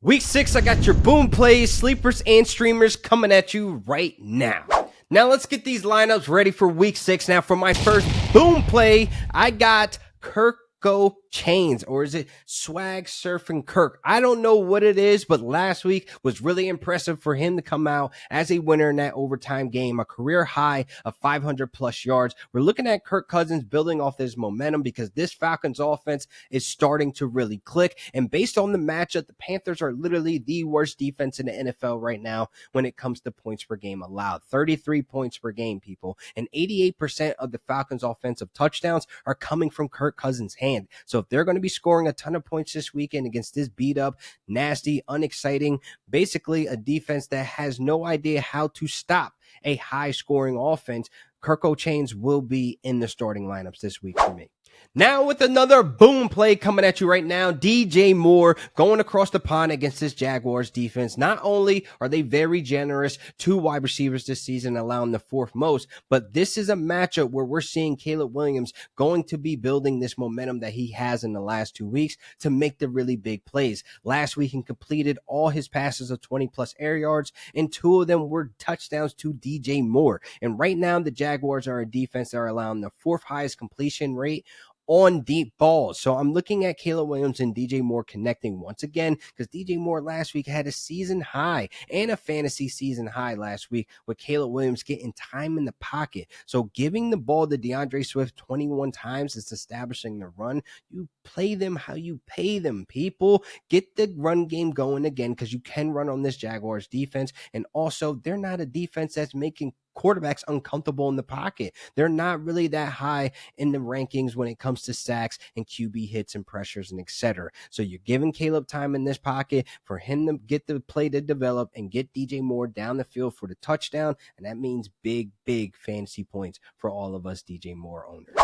Week 6, I got your boom plays, sleepers, and streamers coming at you right now. Now let's get these lineups ready for week 6. Now for my first boom play, I got Kirk Chains, or is it Swag Surfing Kirk? I don't know what it is, but last week was really impressive for him to come out as a winner in that overtime game, a career high of 500 plus yards. We're looking at Kirk Cousins building off this momentum because this Falcons offense is starting to really click. And based on the matchup, the Panthers are literally the worst defense in the NFL right now when it comes to points per game allowed. 33 points per game, people. And 88% of the Falcons offensive touchdowns are coming from Kirk Cousins' hand. So if they're going to be scoring a ton of points this weekend against this beat up, nasty, unexciting, basically a defense that has no idea how to stop a high scoring offense, Kirk Chains will be in the starting lineups this week for me. Now with another boom play coming at you right now, DJ Moore going across the pond against this Jaguars defense. Not only are they very generous to wide receivers this season, allowing the fourth most, but this is a matchup where we're seeing Caleb Williams going to be building this momentum that he has in the last 2 weeks to make the really big plays. Last week he completed all his passes of 20 plus air yards, and 2 of them were touchdowns to DJ Moore. And right now the Jaguars are a defense that are allowing the 4th highest completion rate on deep balls. So I'm looking at Caleb Williams and DJ Moore connecting once again, because DJ Moore last week had a season high and a fantasy season high last week with Caleb Williams getting time in the pocket. So giving the ball to DeAndre Swift 21 times is establishing the run. You play them how you pay them, people. Get the run game going again, because you can run on this Jaguars defense. And also, they're not a defense that's making quarterbacks uncomfortable in the pocket. They're not really that high in the rankings when it comes to sacks and QB hits and pressures and etc. So you're giving Caleb time in this pocket for him to get the play to develop and get DJ Moore down the field for the touchdown. And that means big fantasy points for all of us DJ Moore owners.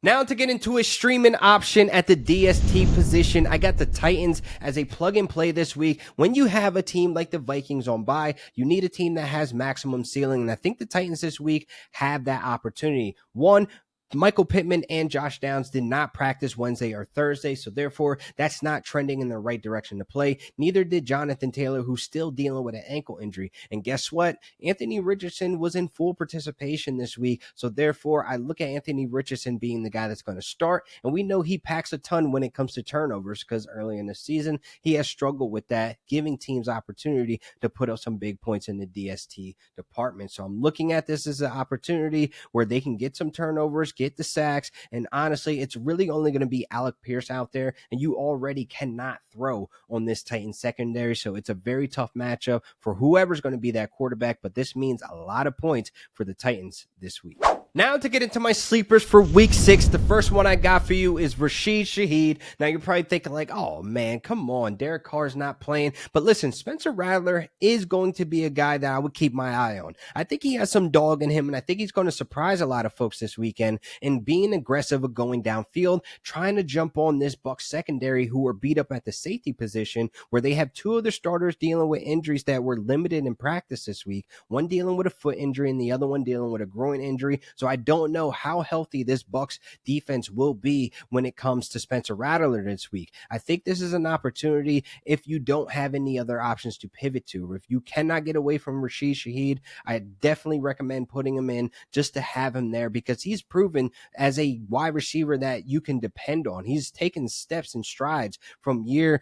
Now to get into a streaming option at the DST position, I got the Titans as a plug and play this week. When you have a team like the Vikings on bye, you need a team that has maximum ceiling. And I think the Titans this week have that opportunity. One, Michael Pittman and Josh Downs did not practice Wednesday or Thursday, so therefore that's not trending in the right direction to play. Neither did Jonathan Taylor, who's still dealing with an ankle injury. And guess what? Anthony Richardson was in full participation this week, so therefore I look at Anthony Richardson being the guy that's going to start, and we know he packs a ton when it comes to turnovers, because early in the season he has struggled with that, giving teams opportunity to put up some big points in the DST department. So I'm looking at this as an opportunity where they can get some turnovers, get the sacks, and honestly, it's really only going to be Alec Pierce out there, and you already cannot throw on this Titans secondary, so it's a very tough matchup for whoever's going to be that quarterback, but this means a lot of points for the Titans this week. Now to get into my sleepers for week 6, the first one I got for you is Rasheed Shaheed. Now you're probably thinking like, oh man, come on, Derek Carr's not playing. But listen, Spencer Rattler is going to be a guy that I would keep my eye on. I think he has some dog in him, and I think he's going to surprise a lot of folks this weekend in being aggressive of going downfield, trying to jump on this Bucs secondary who are beat up at the safety position, where they have 2 of their starters dealing with injuries that were limited in practice this week. One dealing with a foot injury and the other one dealing with a groin injury. So I don't know how healthy this Bucs defense will be when it comes to Spencer Rattler this week. I think this is an opportunity if you don't have any other options to pivot to. If you cannot get away from Rasheed Shaheed, I definitely recommend putting him in just to have him there, because he's proven as a wide receiver that you can depend on. He's taken steps and strides from year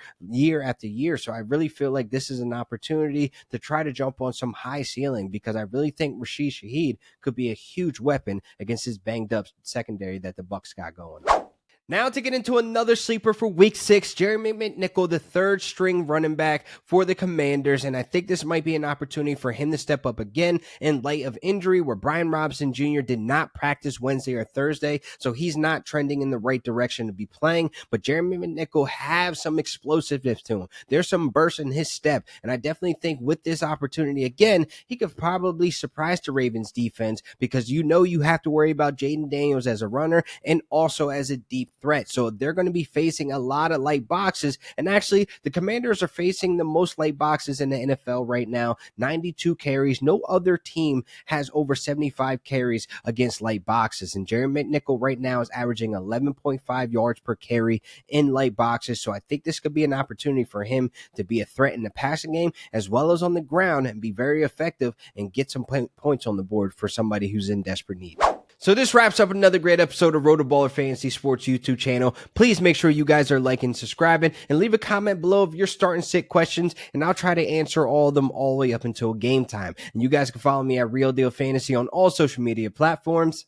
after year. So I really feel like this is an opportunity to try to jump on some high ceiling, because I really think Rasheed Shaheed could be a huge weapon against his banged up secondary that the Bucs got going on. Now to get into another sleeper for week 6, Jeremy McNichol, the 3rd string running back for the Commanders. And I think this might be an opportunity for him to step up again in light of injury, where Brian Robinson Jr. did not practice Wednesday or Thursday. So he's not trending in the right direction to be playing. But Jeremy McNichol has some explosiveness to him. There's some burst in his step. And I definitely think with this opportunity again, he could probably surprise the Ravens defense, because you know you have to worry about Jaden Daniels as a runner and also as a deep threat. So they're going to be facing a lot of light boxes. And actually, the Commanders are facing the most light boxes in the NFL right now, 92 carries. No other team has over 75 carries against light boxes. And Jerry McNichol right now is averaging 11.5 yards per carry in light boxes. So I think this could be an opportunity for him to be a threat in the passing game as well as on the ground and be very effective and get some points on the board for somebody who's in desperate need. So this wraps up another great episode of RotoBaller Fantasy Sports YouTube channel. Please make sure you guys are liking, subscribing, and leave a comment below of your start and sit questions, and I'll try to answer all of them all the way up until game time. And you guys can follow me at Real Deal Fantasy on all social media platforms.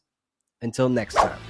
Until next time.